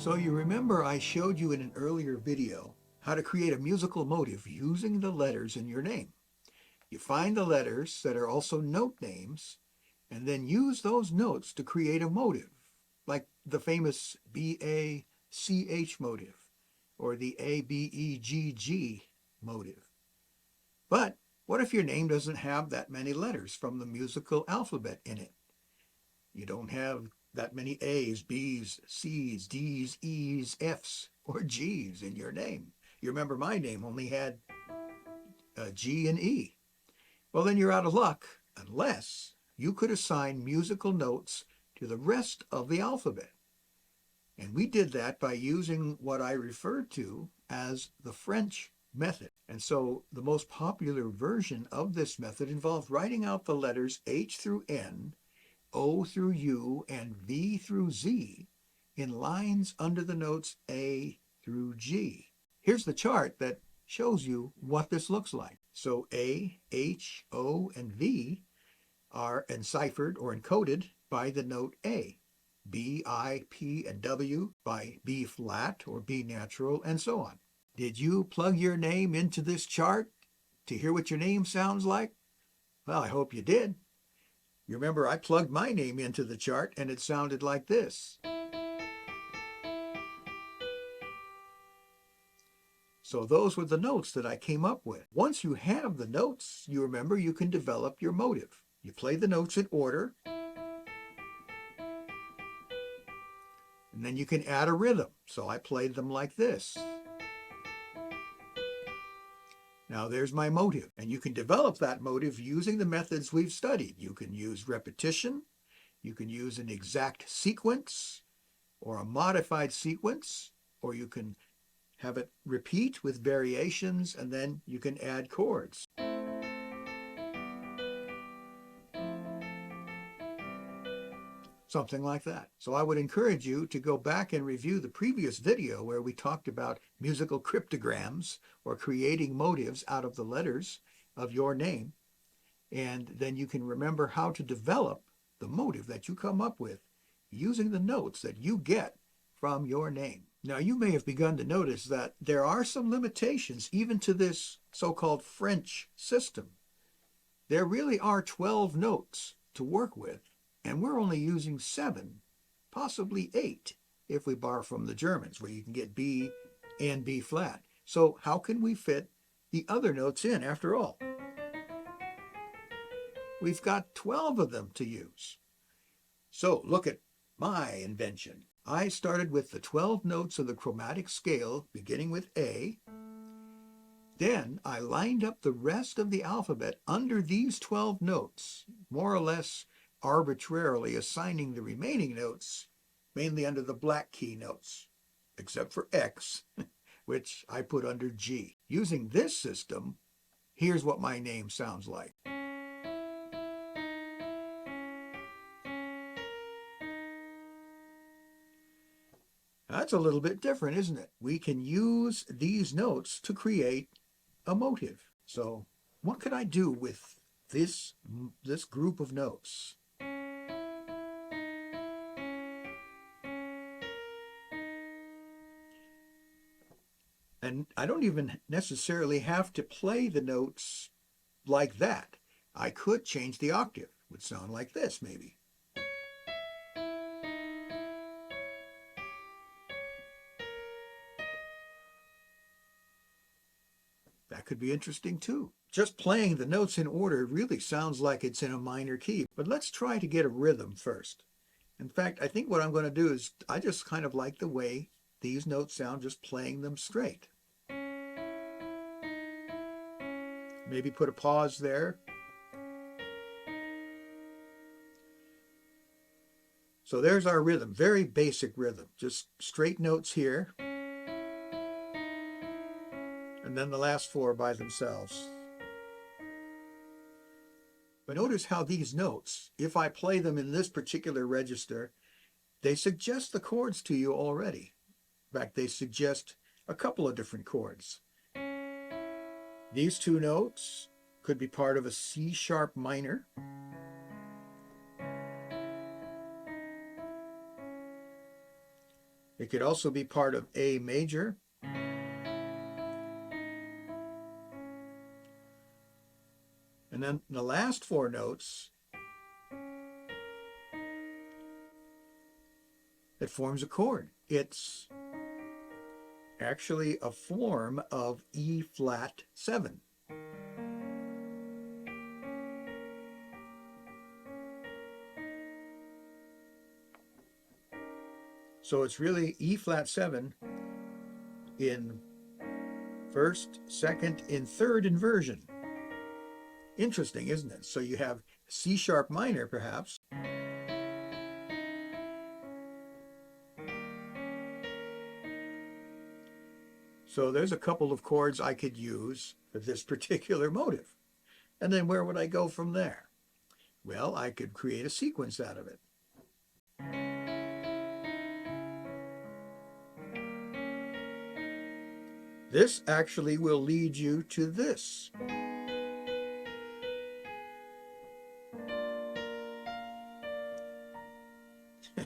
So you remember I showed you in an earlier video how to create a musical motive using the letters in your name. You find the letters that are also note names and then use those notes to create a motive, like the famous BACH motive or the ABEGG motive. But what if your name doesn't have that many letters from the musical alphabet in it? You don't have that many A's, B's, C's, D's, E's, F's, or G's in your name. You remember my name only had G and E. Well, then you're out of luck unless you could assign musical notes to the rest of the alphabet. And we did that by using what I referred to as the French method. And so the most popular version of this method involved writing out the letters H through N, O through U, and V through Z in lines under the notes A through G. Here's the chart that shows you what this looks like. So A, H, O, and V are enciphered or encoded by the note A. B, I, P, and W by B flat or B natural, and so on. Did you plug your name into this chart to hear what your name sounds like? Well, I hope you did. You remember I plugged my name into the chart and it sounded like this. So those were the notes that I came up with. Once you have the notes, you remember you can develop your motive. You play the notes in order, and then you can add a rhythm. So I played them like this. Now there's my motive, and you can develop that motive using the methods we've studied. You can use repetition, you can use an exact sequence, or a modified sequence, or you can have it repeat with variations, and then you can add chords. Something like that. So I would encourage you to go back and review the previous video where we talked about musical cryptograms or creating motives out of the letters of your name. And then you can remember how to develop the motive that you come up with using the notes that you get from your name. Now you may have begun to notice that there are some limitations even to this so-called French system. There really are 12 notes to work with, and we're only using 7, possibly 8, if we borrow from the Germans, where you can get B and B flat. So how can we fit the other notes in after all? We've got 12 of them to use. So look at my invention. I started with the 12 notes of the chromatic scale, beginning with A. Then I lined up the rest of the alphabet under these 12 notes, more or less arbitrarily assigning the remaining notes mainly under the black key notes, except for X, which I put under G. Using this system, here's what my name sounds like. That's a little bit different, isn't it? We can use these notes to create a motive. So what could I do with this group of notes? And I don't even necessarily have to play the notes like that. I could change the octave. It would sound like this, maybe. That could be interesting too. Just playing the notes in order really sounds like it's in a minor key, but let's try to get a rhythm first. In fact, I think what I'm going to do is I just kind of like the way these notes sound just playing them straight. Maybe put a pause there. So there's our rhythm, very basic rhythm, just straight notes here. And then the last 4 by themselves. But notice how these notes, if I play them in this particular register, they suggest the chords to you already. In fact, they suggest a couple of different chords. These 2 notes could be part of a C sharp minor. It could also be part of A major. And then the last four notes, it forms a chord. It's actually a form of E flat 7. So it's really E flat 7 in first, second, in third inversion. Interesting, isn't it? So you have C sharp minor, perhaps. So there's a couple of chords I could use for this particular motive. And then where would I go from there? Well, I could create a sequence out of it. This actually will lead you to this.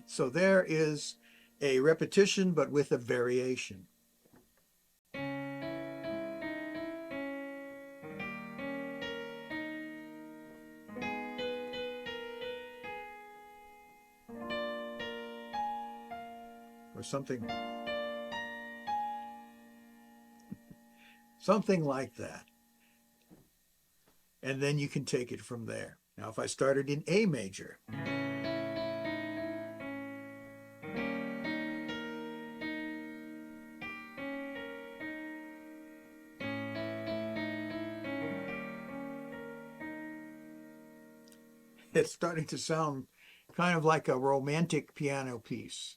So there is a repetition, but with a variation. Or something like that. And then you can take it from there. Now, if I started in A major, it's starting to sound kind of like a romantic piano piece.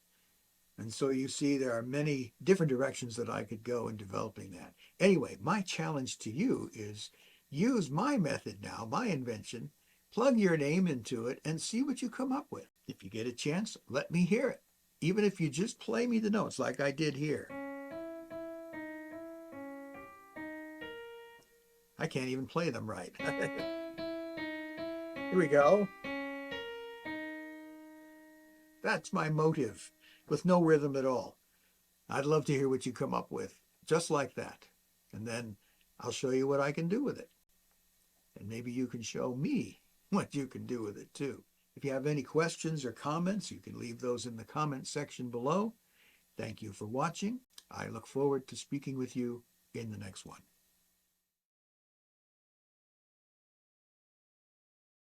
And so you see there are many different directions that I could go in developing that. Anyway, my challenge to you is use my method now, my invention, plug your name into it and see what you come up with. If you get a chance, let me hear it. Even if you just play me the notes like I did here. I can't even play them right. Here we go. That's my motive, with no rhythm at all. I'd love to hear what you come up with, just like that. And then I'll show you what I can do with it. And maybe you can show me what you can do with it too. If you have any questions or comments, you can leave those in the comment section below. Thank you for watching. I look forward to speaking with you in the next one.